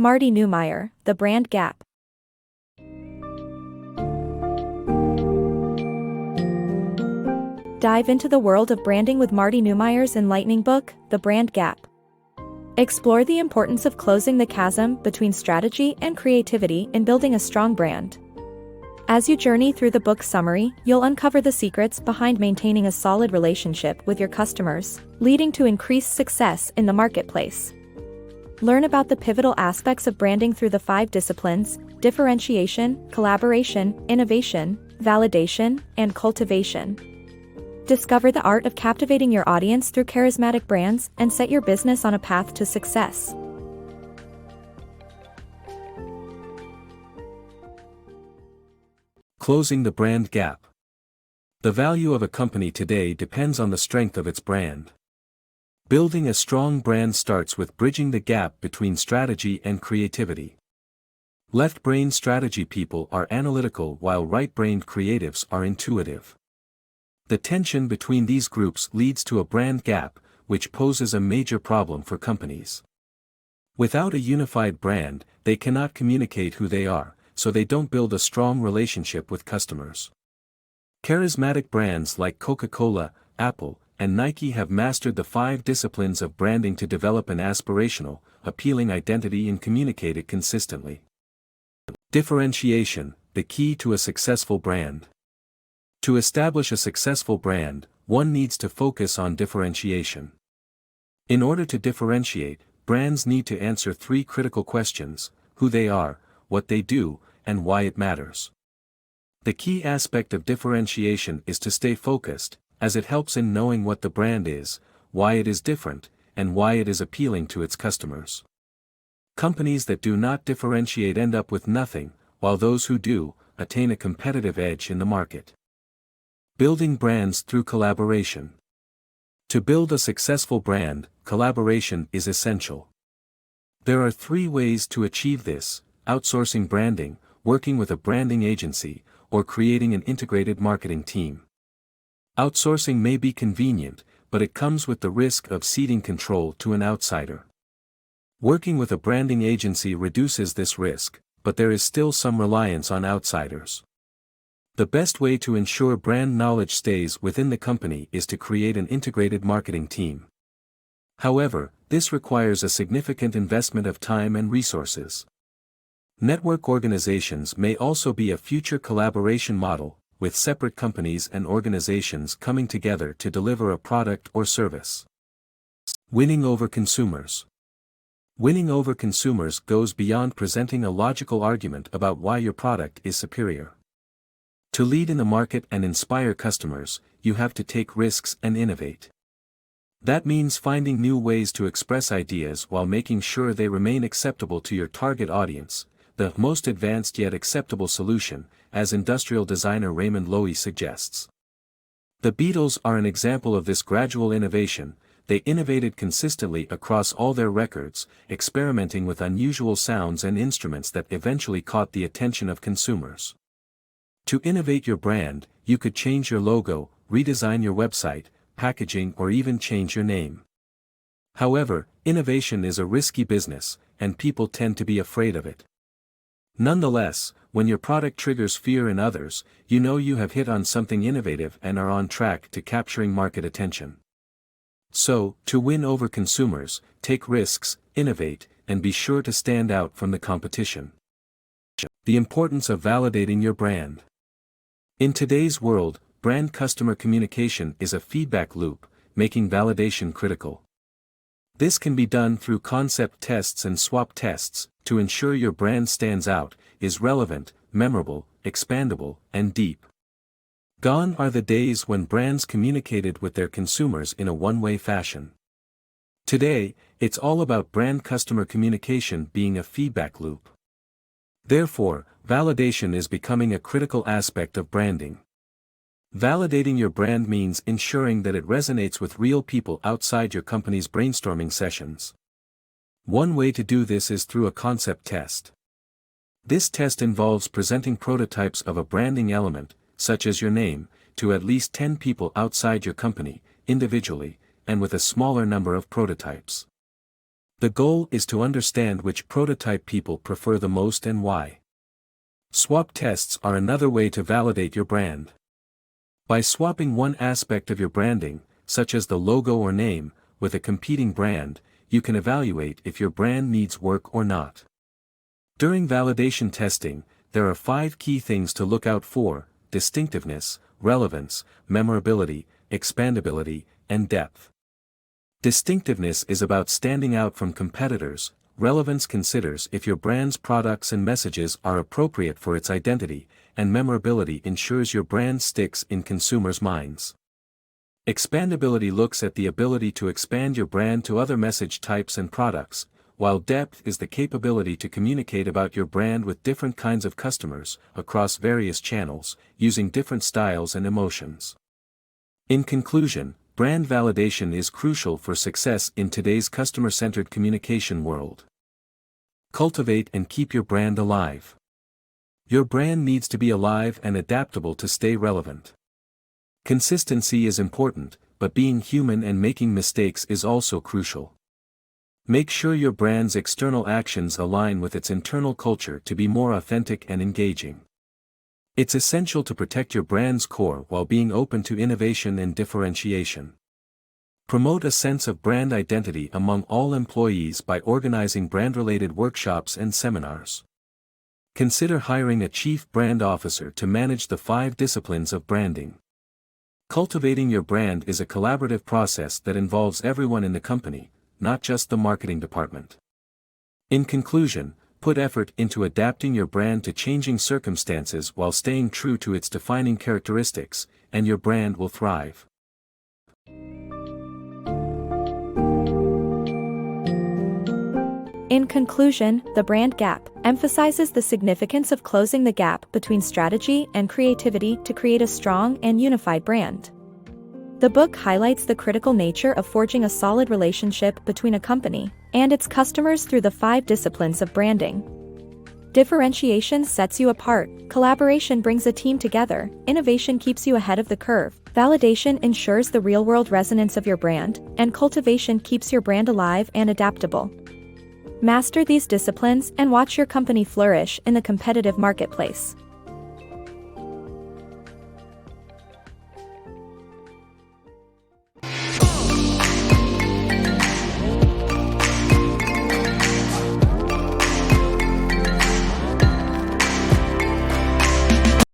Marty Neumeier, The Brand Gap. Dive into the world of branding with Marty Neumeier's enlightening book, The Brand Gap. Explore the importance of closing the chasm between strategy and creativity in building a strong brand. As you journey through the book's summary, you'll uncover the secrets behind maintaining a solid relationship with your customers, leading to increased success in the marketplace. Learn about the pivotal aspects of branding through the 5 disciplines: differentiation, collaboration, innovation, validation, and cultivation. Discover the art of captivating your audience through charismatic brands and set your business on a path to success. Closing the brand gap. The value of a company today depends on the strength of its brand. Building a strong brand starts with bridging the gap between strategy and creativity. Left-brain strategy people are analytical while right-brained creatives are intuitive. The tension between these groups leads to a brand gap, which poses a major problem for companies. Without a unified brand, they cannot communicate who they are, so they don't build a strong relationship with customers. Charismatic brands like Coca-Cola, Apple, and Nike have mastered the 5 disciplines of branding to develop an aspirational, appealing identity and communicate it consistently. Differentiation, the key to a successful brand. To establish a successful brand, one needs to focus on differentiation. In order to differentiate, brands need to answer 3 critical questions: who they are, what they do, and why it matters. The key aspect of differentiation is to stay focused, as it helps in knowing what the brand is, why it is different, and why it is appealing to its customers. Companies that do not differentiate end up with nothing, while those who do, attain a competitive edge in the market. Building brands through collaboration. To build a successful brand, collaboration is essential. There are 3 ways to achieve this: outsourcing branding, working with a branding agency, or creating an integrated marketing team. Outsourcing may be convenient, but it comes with the risk of ceding control to an outsider. Working with a branding agency reduces this risk, but there is still some reliance on outsiders. The best way to ensure brand knowledge stays within the company is to create an integrated marketing team. However, this requires a significant investment of time and resources. Network organizations may also be a future collaboration model, with separate companies and organizations coming together to deliver a product or service. Winning over consumers. Winning over consumers goes beyond presenting a logical argument about why your product is superior. To lead in the market and inspire customers, you have to take risks and innovate. That means finding new ways to express ideas while making sure they remain acceptable to your target audience, the most advanced yet acceptable solution, as industrial designer Raymond Loewy suggests. The Beatles are an example of this gradual innovation. They innovated consistently across all their records, experimenting with unusual sounds and instruments that eventually caught the attention of consumers. To innovate your brand, you could change your logo, redesign your website, packaging, or even change your name. However, innovation is a risky business, and people tend to be afraid of it. Nonetheless, when your product triggers fear in others, you know you have hit on something innovative and are on track to capturing market attention. So, to win over consumers, take risks, innovate, and be sure to stand out from the competition. The importance of validating your brand. In today's world, brand customer communication is a feedback loop, making validation critical. This can be done through concept tests and swap tests, to ensure your brand stands out, is relevant, memorable, expandable, and deep. Gone are the days when brands communicated with their consumers in a one-way fashion. Today, it's all about brand customer communication being a feedback loop. Therefore, validation is becoming a critical aspect of branding. Validating your brand means ensuring that it resonates with real people outside your company's brainstorming sessions. One way to do this is through a concept test. This test involves presenting prototypes of a branding element, such as your name, to at least 10 people outside your company, individually, and with a smaller number of prototypes. The goal is to understand which prototype people prefer the most and why. Swap tests are another way to validate your brand. By swapping one aspect of your branding, such as the logo or name, with a competing brand, you can evaluate if your brand needs work or not. During validation testing, there are 5 key things to look out for: distinctiveness, relevance, memorability, expandability, and depth. Distinctiveness is about standing out from competitors. Relevance considers if your brand's products and messages are appropriate for its identity, and memorability ensures your brand sticks in consumers' minds. Expandability looks at the ability to expand your brand to other message types and products, while depth is the capability to communicate about your brand with different kinds of customers, across various channels, using different styles and emotions. In conclusion, brand validation is crucial for success in today's customer-centered communication world. Cultivate and keep your brand alive. Your brand needs to be alive and adaptable to stay relevant. Consistency is important, but being human and making mistakes is also crucial. Make sure your brand's external actions align with its internal culture to be more authentic and engaging. It's essential to protect your brand's core while being open to innovation and differentiation. Promote a sense of brand identity among all employees by organizing brand-related workshops and seminars. Consider hiring a chief brand officer to manage the 5 disciplines of branding. Cultivating your brand is a collaborative process that involves everyone in the company, not just the marketing department. In conclusion, put effort into adapting your brand to changing circumstances while staying true to its defining characteristics, and your brand will thrive. In conclusion, The Brand Gap emphasizes the significance of closing the gap between strategy and creativity to create a strong and unified brand. The book highlights the critical nature of forging a solid relationship between a company and its customers through the 5 disciplines of branding. Differentiation sets you apart, collaboration brings a team together, innovation keeps you ahead of the curve, validation ensures the real-world resonance of your brand, and cultivation keeps your brand alive and adaptable. Master these disciplines and watch your company flourish in the competitive marketplace.